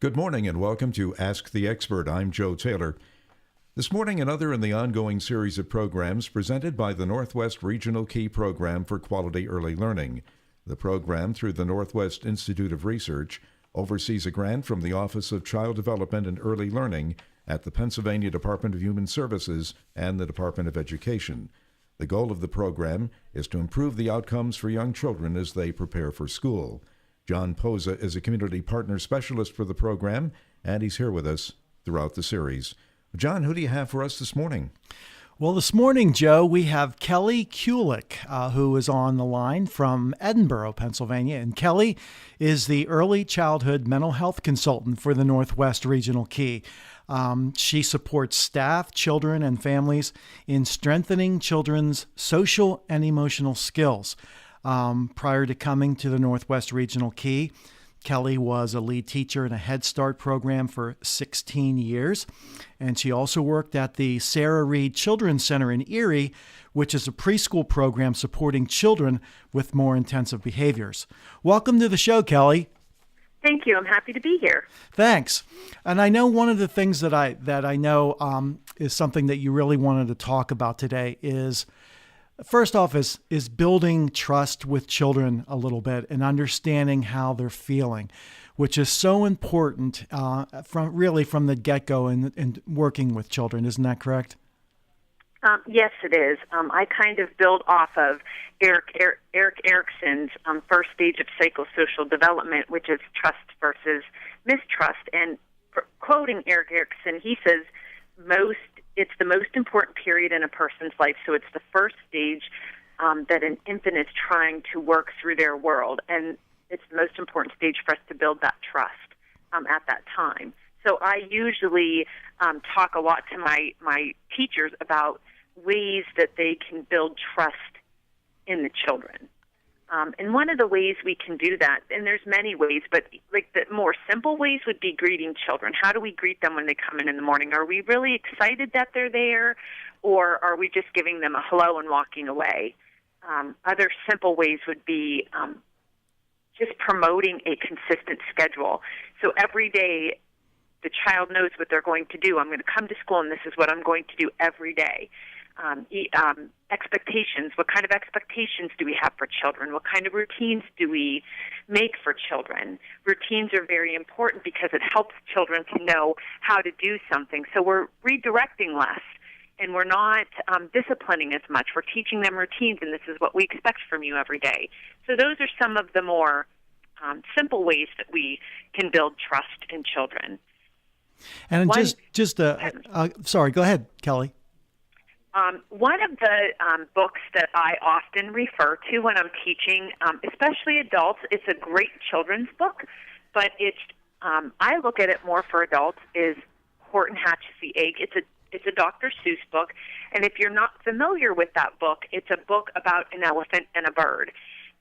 Good morning and welcome to Ask the Expert. I'm Joe Taylor. This morning, another in the ongoing series of programs presented by the Northwest Regional Key Program for Quality Early Learning. The program, through the Northwest Institute of Research, oversees a grant from the Office of Child Development and Early Learning at the Pennsylvania Department of Human Services and the Department of Education. The goal of the program is to improve the outcomes for young children as they prepare for school. John Poza is a community partner specialist for the program, and he's here with us throughout the series. John, who do you have for us this morning? Well, this morning, Joe, we have Kelli Kulyk, who is on the line from Edinburgh, Pennsylvania. And Kelli is the early childhood mental health consultant for the Northwest Regional Key. She supports staff, children, and families in strengthening children's social and emotional skills. Prior to coming to the Northwest Regional Key, Kelli was a lead teacher in a Head Start program for 16 years, and she also worked at the Sarah Reed Children's Center in Erie, which is a preschool program supporting children with more intensive behaviors. Welcome to the show, Kelli. Thank you. I'm happy to be here. Thanks. And I know one of the things that I know is something that you really wanted to talk about today is, first off, is building trust with children a little bit and understanding how they're feeling, which is so important from the get-go and working with children. Isn't that correct? Yes, it is. I kind of build off of Erik Erikson's first stage of psychosocial development, which is trust versus mistrust. And quoting Erik Erikson, he says, it's the most important period in a person's life. So it's the first stage that an infant is trying to work through their world. And it's the most important stage for us to build that trust at that time. So I usually talk a lot to my teachers about ways that they can build trust in the children. And one of the ways we can do that, and there's many ways, but like the more simple ways would be greeting children. How do we greet them when they come in the morning? Are we really excited that they're there, or are we just giving them a hello and walking away? Other simple ways would be just promoting a consistent schedule. So every day the child knows what they're going to do. I'm going to come to school and this is what I'm going to do every day. Expectations. What kind of expectations do we have for children? What kind of routines do we make for children? Routines are very important because it helps children to know how to do something. So we're redirecting less, and we're not disciplining as much. We're teaching them routines, and this is what we expect from you every day. So those are some of the more simple ways that we can build trust in children. And sorry, go ahead, Kelli. One of the books that I often refer to when I'm teaching, especially adults, it's a great children's book, but I look at it more for adults, is Horton Hatches the Egg. It's a Dr. Seuss book, and if you're not familiar with that book, it's a book about an elephant and a bird.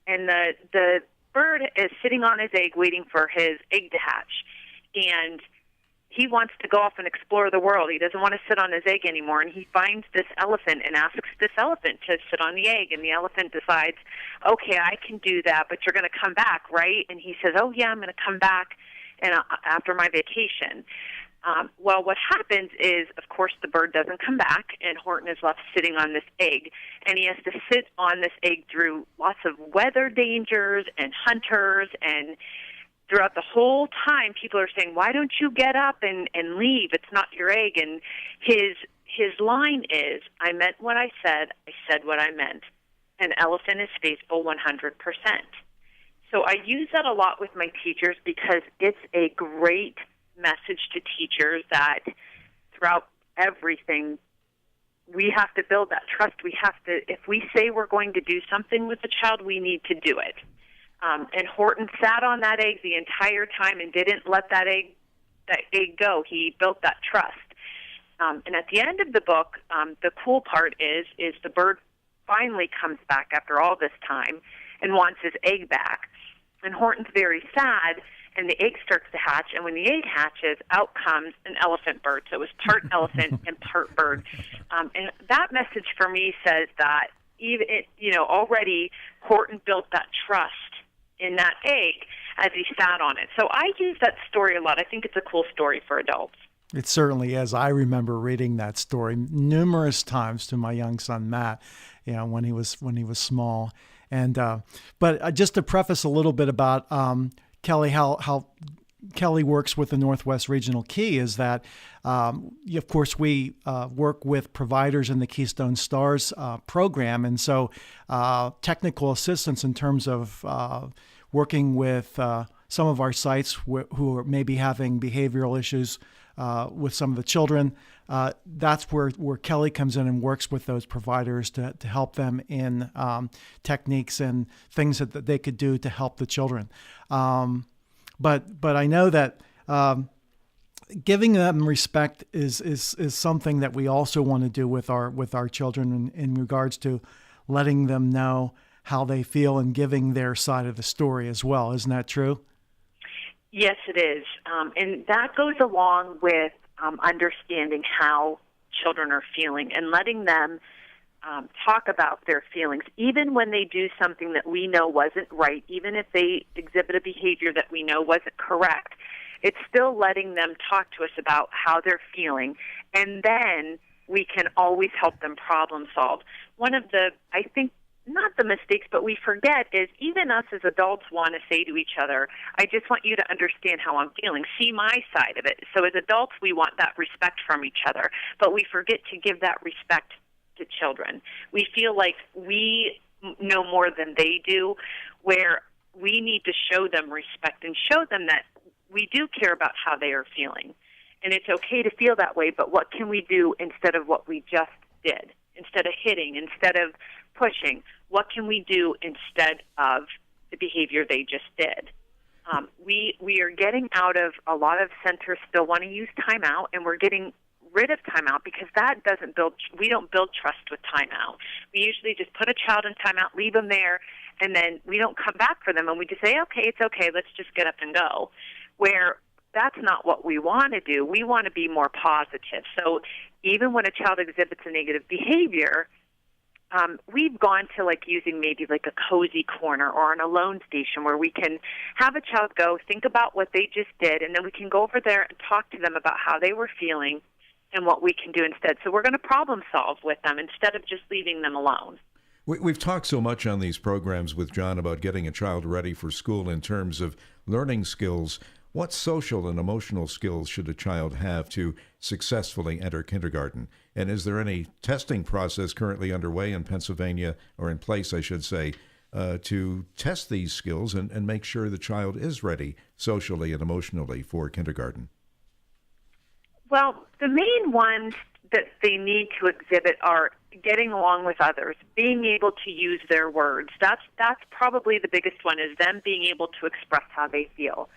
And the bird is sitting on his egg waiting for his egg to hatch, and he wants to go off and explore the world. He doesn't want to sit on his egg anymore, and he finds this elephant and asks this elephant to sit on the egg, and the elephant decides, okay, I can do that, but you're going to come back, right? And he says, oh, yeah, I'm going to come back after my vacation. Well, what happens is, of course, the bird doesn't come back, and Horton is left sitting on this egg, and he has to sit on this egg through lots of weather dangers and hunters, and throughout the whole time, people are saying, why don't you get up and leave? It's not your egg. And his line is, I meant what I said what I meant. An elephant is faithful 100%. So I use that a lot with my teachers because it's a great message to teachers that throughout everything, we have to build that trust. We have to, if we say we're going to do something with the child, we need to do it. And Horton sat on that egg the entire time and didn't let that egg go. He built that trust. And at the end of the book, the cool part is the bird finally comes back after all this time and wants his egg back. And Horton's very sad, and the egg starts to hatch. And when the egg hatches, out comes an elephant bird. So it was part elephant and part bird. And that message for me says that already Horton built that trust in that egg. as he sat on it. So I use that story a lot. I think it's a cool story for adults. It certainly is. I remember reading that story numerous times to my young son Matt, when he was small. And but just to preface a little bit about Kelly, how Kelly works with the Northwest Regional Key is that, of course, we work with providers in the Keystone Stars program, and so technical assistance in terms of working with some of our sites who are maybe having behavioral issues with some of the children. That's where Kelly comes in and works with those providers to help them in techniques and things that they could do to help the children. But I know that giving them respect is something that we also want to do with our children in regards to letting them know how they feel and giving their side of the story as well. Isn't that true? Yes, it is. And that goes along with understanding how children are feeling and letting them talk about their feelings, even when they do something that we know wasn't right, even if they exhibit a behavior that we know wasn't correct. It's still letting them talk to us about how they're feeling, and then we can always help them problem solve. One of the, I think, not the mistakes, but we forget is even us as adults want to say to each other, I just want you to understand how I'm feeling. See my side of it. So as adults, we want that respect from each other, but we forget to give that respect to children. We feel like we know more than they do, where we need to show them respect and show them that we do care about how they are feeling. And it's okay to feel that way, but what can we do instead of what we just did? Instead of hitting, instead of pushing, what can we do instead of the behavior they just did? We are getting out of, a lot of centers still want to use timeout, and we're getting rid of timeout because that doesn't build, we don't build trust with timeout. We usually just put a child in timeout, leave them there, and then we don't come back for them, and we just say, okay, it's okay, let's just get up and go. Where that's not what we want to do. We want to be more positive. So even when a child exhibits a negative behavior, we've gone to like using maybe like a cozy corner or an alone station where we can have a child go think about what they just did, and then we can go over there and talk to them about how they were feeling and what we can do instead. So we're going to problem solve with them instead of just leaving them alone. We've talked so much on these programs with John about getting a child ready for school in terms of learning skills. What social and emotional skills should a child have to successfully enter kindergarten? And is there any testing process currently underway in Pennsylvania, or in place, I should say, to test these skills and make sure the child is ready socially and emotionally for kindergarten? Well, the main ones that they need to exhibit are getting along with others, being able to use their words. That's probably the biggest one, is them being able to express how they feel.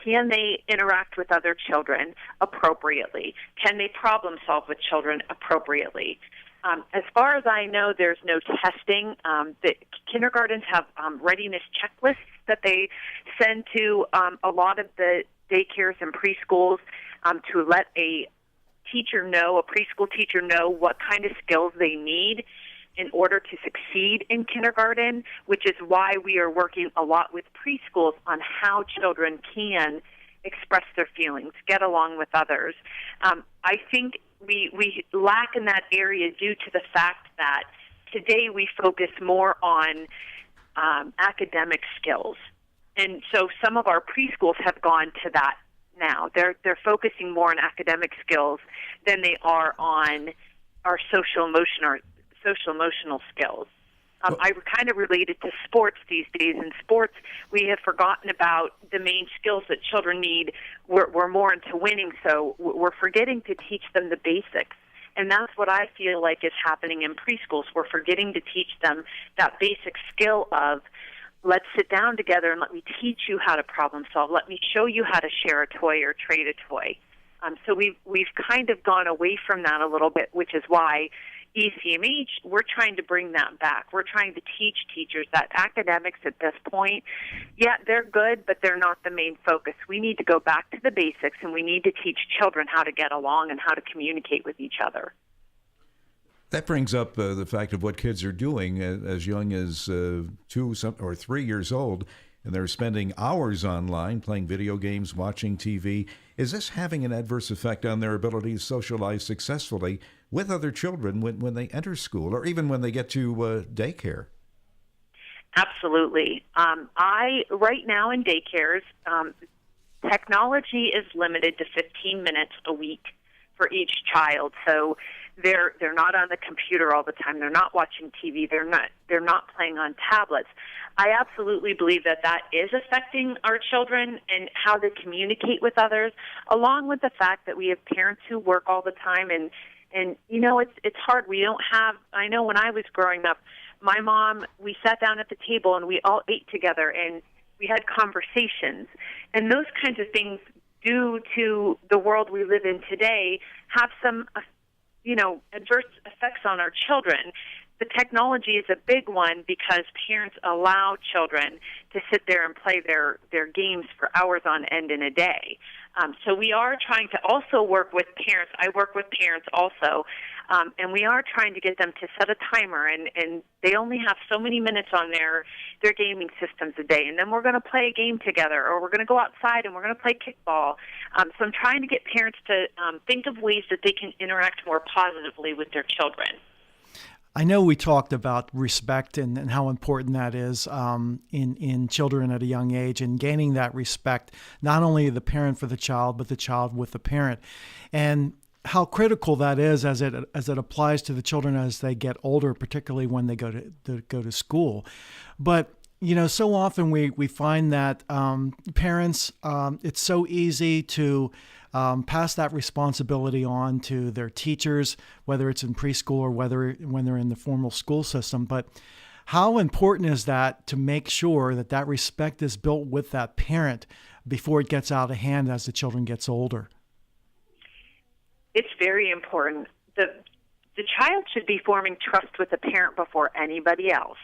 Can they interact with other children appropriately? Can they problem solve with children appropriately? As far as I know, there's no testing. The kindergartens have readiness checklists that they send to a lot of the daycares and preschools to let a teacher know, a preschool teacher know what kind of skills they need in order to succeed in kindergarten, which is why we are working a lot with preschools on how children can express their feelings, get along with others. I think we lack in that area due to the fact that today we focus more on academic skills. And so some of our preschools have gone to that now. They're focusing more on academic skills than they are on our social emotional skills. I kind of relate it to sports these days. In sports, we have forgotten about the main skills that children need. We're more into winning, so we're forgetting to teach them the basics. And that's what I feel like is happening in preschools. We're forgetting to teach them that basic skill of, let's sit down together and let me teach you how to problem solve. Let me show you how to share a toy or trade a toy. So we've kind of gone away from that a little bit, which is why ECMH, we're trying to bring that back. We're trying to teach teachers that academics at this point, yeah, they're good, but they're not the main focus. We need to go back to the basics, and we need to teach children how to get along and how to communicate with each other. That brings up the fact of what kids are doing as young as 2 or 3 years old. and they're spending hours online playing video games, watching TV. Is this having an adverse effect on their ability to socialize successfully with other children when they enter school or even when they get to daycare? Absolutely. Right now in daycares, technology is limited to 15 minutes a week for each child. So they're not on the computer all the time. They're not watching TV. They're not playing on tablets. I absolutely believe that is affecting our children and how they communicate with others, along with the fact that we have parents who work all the time and it's hard. We don't have. I know when I was growing up, my mom, we sat down at the table and we all ate together and we had conversations. And those kinds of things, due to the world we live in today, have some, adverse effects on our children. The technology is a big one because parents allow children to sit there and play their games for hours on end in a day. So we are trying to also work with parents. I work with parents also, and we are trying to get them to set a timer, and they only have so many minutes on their gaming systems a day, and then we're going to play a game together, or we're going to go outside and we're going to play kickball. So I'm trying to get parents to think of ways that they can interact more positively with their children. I know we talked about respect and how important that is in children at a young age, and gaining that respect, not only the parent for the child, but the child with the parent, and how critical that is as it applies to the children as they get older, particularly when they go to school. But so often we find that parents, it's so easy to pass that responsibility on to their teachers, whether it's in preschool or when they're in the formal school system. But how important is that to make sure that respect is built with that parent before it gets out of hand as the children gets older? It's very important. The child should be forming trust with the parent before anybody else.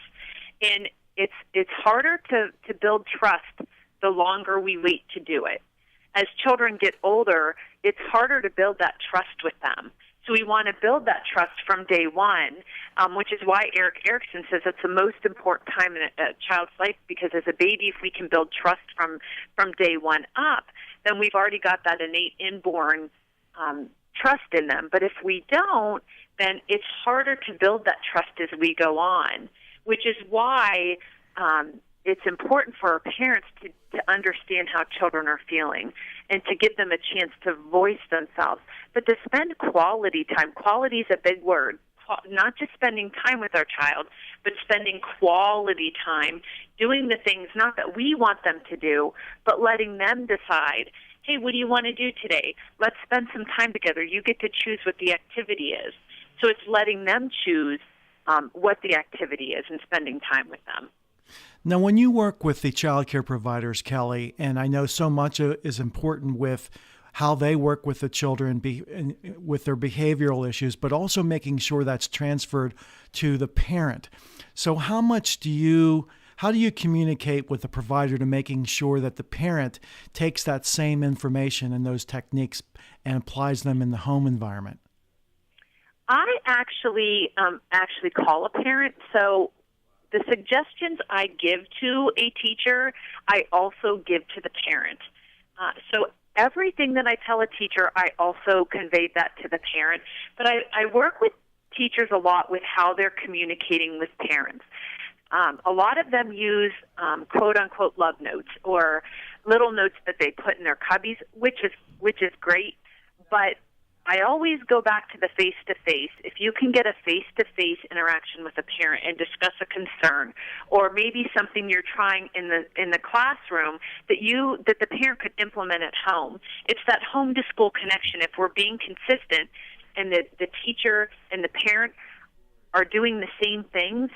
And it's harder to build trust the longer we wait to do it. As children get older, it's harder to build that trust with them. So we want to build that trust from day one, which is why Erik Erikson says it's the most important time in a child's life, because as a baby, if we can build trust from day one up, then we've already got that innate inborn trust in them. But if we don't, then it's harder to build that trust as we go on, which is why it's important for our parents to understand how children are feeling and to give them a chance to voice themselves, but to spend quality time. Quality is a big word. Not just spending time with our child, but spending quality time doing the things not that we want them to do, but letting them decide, hey, what do you want to do today? Let's spend some time together. You get to choose what the activity is. So it's letting them choose what the activity is and spending time with them. Now, when you work with the child care providers, Kelli, and I know so much is important with how they work with the children with their behavioral issues, but also making sure that's transferred to the parent. So how do you communicate with the provider to making sure that the parent takes that same information and those techniques and applies them in the home environment? I actually call a parent. So the suggestions I give to a teacher, I also give to the parent. So everything that I tell a teacher, I also convey that to the parent. But I work with teachers a lot with how they're communicating with parents. A lot of them use quote-unquote love notes or little notes that they put in their cubbies, which is great. But I always go back to the face-to-face. If you can get a face-to-face interaction with a parent and discuss a concern, or maybe something you're trying in the classroom that the parent could implement at home, it's that home-to-school connection. If we're being consistent and the teacher and the parent are doing the same things,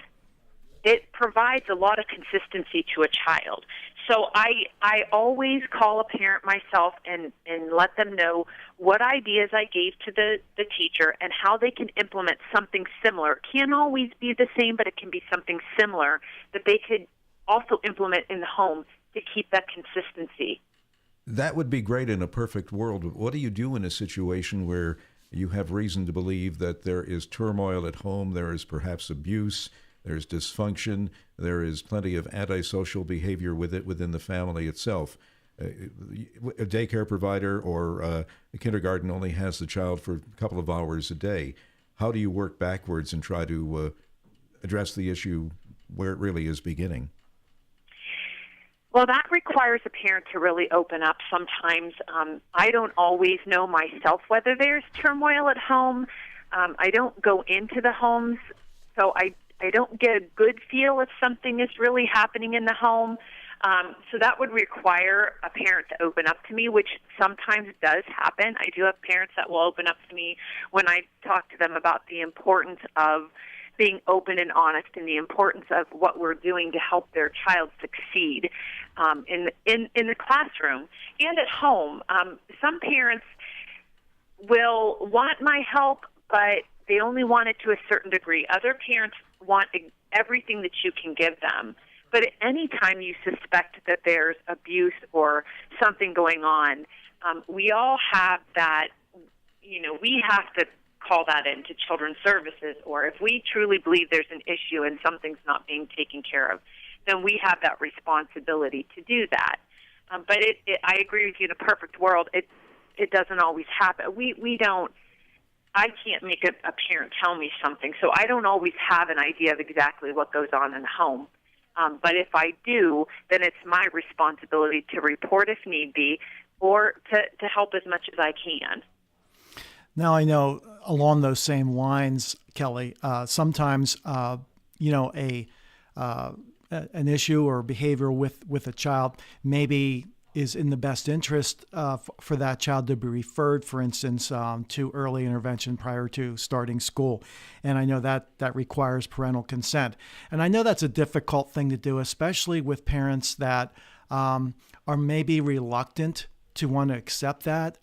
it provides a lot of consistency to a child. So I always call a parent myself and let them know what ideas I gave to the teacher and how they can implement something similar. It can't always be the same, but it can be something similar that they could also implement in the home to keep that consistency. That would be great in a perfect world. What do you do in a situation where you have reason to believe that there is turmoil at home, there is perhaps abuse, there's dysfunction, there is plenty of antisocial behavior within the family itself. A daycare provider or a kindergarten only has the child for a couple of hours a day. How do you work backwards and try to address the issue where it really is beginning? Well, that requires a parent to really open up. Sometimes I don't always know myself whether there's turmoil at home. I don't go into the homes, so I don't get a good feel if something is really happening in the home. So that would require a parent to open up to me, which sometimes does happen. I do have parents that will open up to me when I talk to them about the importance of being open and honest and the importance of what we're doing to help their child succeed in the classroom and at home. Some parents will want my help, but they only want it to a certain degree. Other parents want everything that you can give them. But at any time you suspect that there's abuse or something going on, we all have that, we have to call that into children's services, or if we truly believe there's an issue and something's not being taken care of, then we have that responsibility to do that. But I agree with you, in a perfect world, it doesn't always happen. I can't make a parent tell me something, so I don't always have an idea of exactly what goes on in the home. But if I do, then it's my responsibility to report if need be, or to help as much as I can. Now, I know along those same lines, Kelli, sometimes, an issue or behavior with a child maybe is in the best interest for that child to be referred, for instance, to early intervention prior to starting school. And I know that requires parental consent. And I know that's a difficult thing to do, especially with parents that are maybe reluctant to want to accept that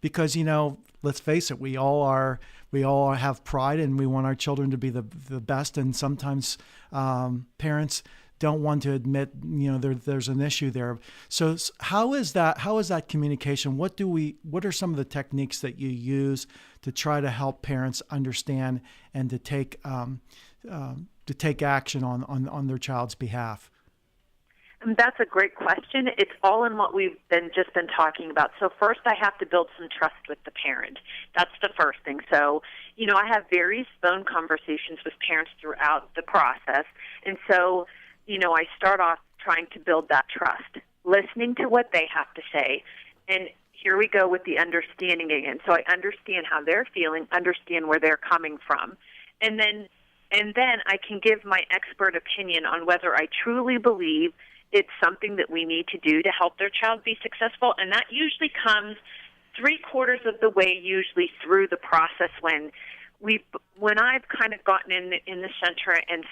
because, let's face it, we all have pride and we want our children to be the best. And sometimes parents don't want to admit, there's an issue there. So how is that communication? What are some of the techniques that you use to try to help parents understand and to take action on their child's behalf? That's a great question. It's all in what we've just been talking about. So first, I have to build some trust with the parent. That's the first thing. So, I have various phone conversations with parents throughout the process. And so, I start off trying to build that trust, listening to what they have to say. And here we go with the understanding again. So I understand how they're feeling, understand where they're coming from. And then I can give my expert opinion on whether I truly believe it's something that we need to do to help their child be successful. And that usually comes 3/4 of the way usually through the process when I've kind of gotten in the center and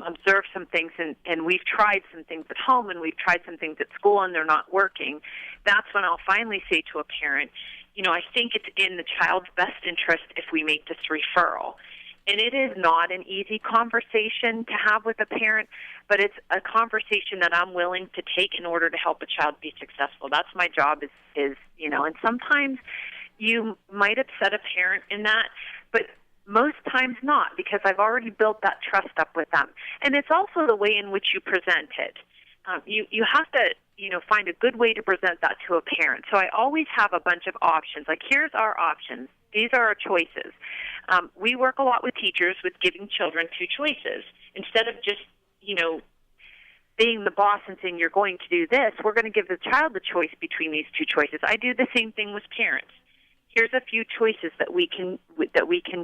observed some things and we've tried some things at home and we've tried some things at school and they're not working, that's when I'll finally say to a parent, I think it's in the child's best interest if we make this referral. And it is not an easy conversation to have with a parent, but it's a conversation that I'm willing to take in order to help a child be successful. That's my job is and sometimes you might upset a parent in that, but most times not, because I've already built that trust up with them. And it's also the way in which you present it. You have to, find a good way to present that to a parent. So I always have a bunch of options. Like, here's our options. These are our choices. We work a lot with teachers with giving children 2 choices. Instead of just, being the boss and saying you're going to do this, we're going to give the child the choice between these 2 choices. I do the same thing with parents. Here's a few choices that we can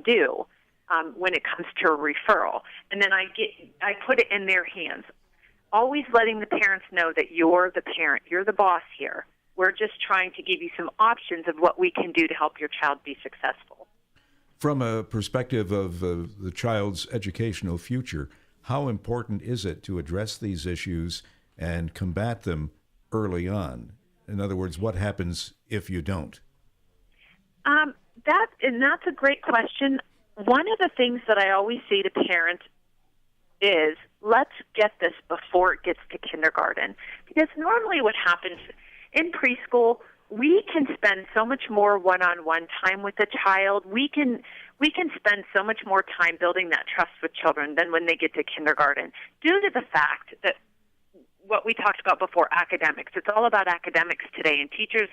do when it comes to a referral, and then I put it in their hands. Always letting the parents know that you're the parent, you're the boss here. We're just trying to give you some options of what we can do to help your child be successful. From a perspective of the child's educational future, how important is it to address these issues and combat them early on? In other words, what happens if you don't? That's a great question. One of the things that I always say to parents is, let's get this before it gets to kindergarten. Because normally what happens in preschool, we can spend so much more one-on-one time with a child. We can spend so much more time building that trust with children than when they get to kindergarten, due to the fact that what we talked about before, academics. It's all about academics today, and teachers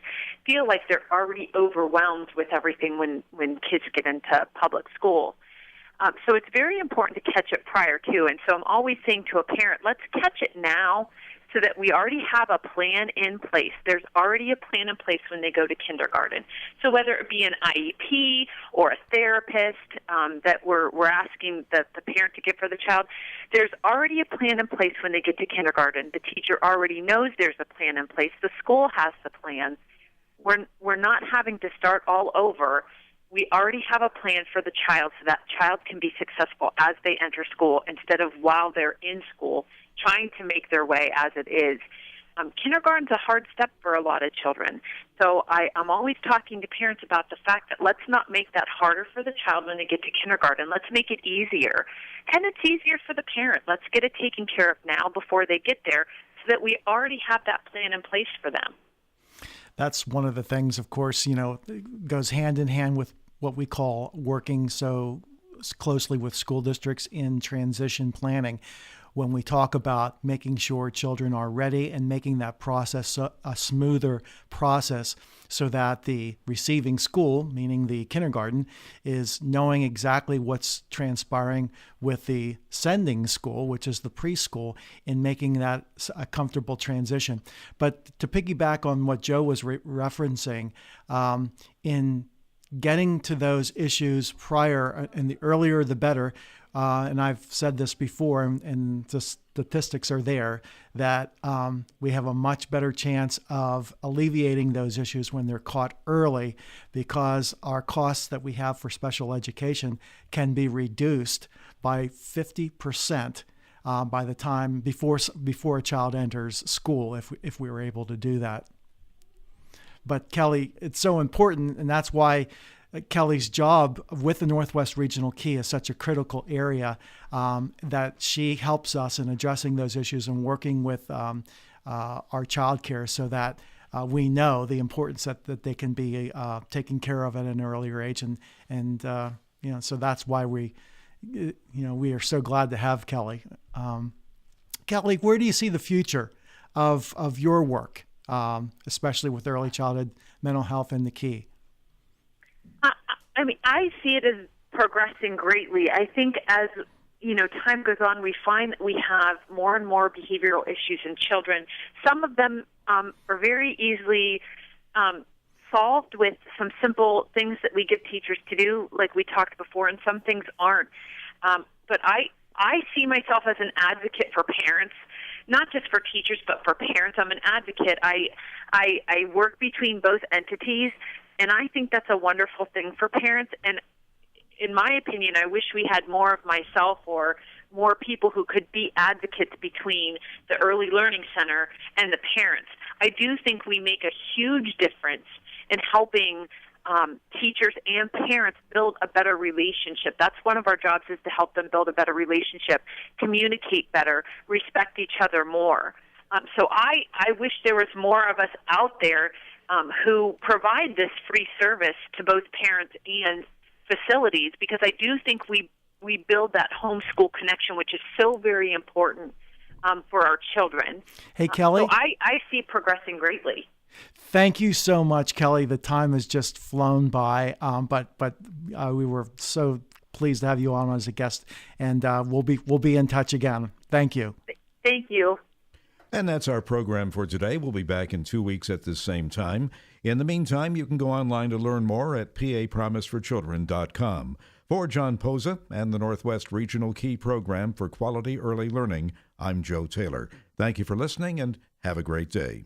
feel like they're already overwhelmed with everything when kids get into public school. So it's very important to catch it prior to. And so I'm always saying to a parent, let's catch it now so that we already have a plan in place. There's already a plan in place when they go to kindergarten. So whether it be an IEP or a therapist that we're asking the parent to get for the child, there's already a plan in place when they get to kindergarten. The teacher already knows there's a plan in place. The school has the plan. We're not having to start all over. We already have a plan for the child so that child can be successful as they enter school instead of while they're in school trying to make their way as it is. Kindergarten's a hard step for a lot of children. So I'm always talking to parents about the fact that let's not make that harder for the child when they get to kindergarten. Let's make it easier. And it's easier for the parent. Let's get it taken care of now before they get there so that we already have that plan in place for them. That's one of the things, of course, goes hand in hand with what we call working so closely with school districts in transition planning. When we talk about making sure children are ready and making that process a smoother process so that the receiving school, meaning the kindergarten, is knowing exactly what's transpiring with the sending school, which is the preschool, in making that a comfortable transition. But to piggyback on what Joe was referencing, in getting to those issues prior, and the earlier the better. And I've said this before, and the statistics are there, that we have a much better chance of alleviating those issues when they're caught early, because our costs that we have for special education can be reduced by 50% by the time before a child enters school, if we were able to do that. But Kelli, it's so important, and that's why Kelli's job with the Northwest Regional Key is such a critical area, that she helps us in addressing those issues and working with our child care so that we know the importance that they can be taken care of at an earlier age. And so that's why we are so glad to have Kelli. Kelli, where do you see the future of your work, especially with early childhood mental health and the Key? I see it as progressing greatly. I think as time goes on, we find that we have more and more behavioral issues in children. Some of them are very easily solved with some simple things that we give teachers to do, like we talked before, and some things aren't. But I see myself as an advocate for parents, not just for teachers, but for parents. I'm an advocate. I work between both entities, and I think that's a wonderful thing for parents. And in my opinion, I wish we had more of myself or more people who could be advocates between the Early Learning Center and the parents. I do think we make a huge difference in helping teachers and parents build a better relationship. That's one of our jobs, is to help them build a better relationship, communicate better, respect each other more. So I wish there was more of us out there who provide this free service to both parents and facilities, because I do think we build that homeschool connection, which is so very important for our children. Hey, Kelli. So I see it progressing greatly. Thank you so much, Kelli. The time has just flown by, but we were so pleased to have you on as a guest, and we'll be in touch again. Thank you. Thank you. And that's our program for today. We'll be back in 2 weeks at the same time. In the meantime, you can go online to learn more at papromiseforchildren.com. For John Posa and the Northwest Regional Key Program for Quality Early Learning, I'm Joe Taylor. Thank you for listening, and have a great day.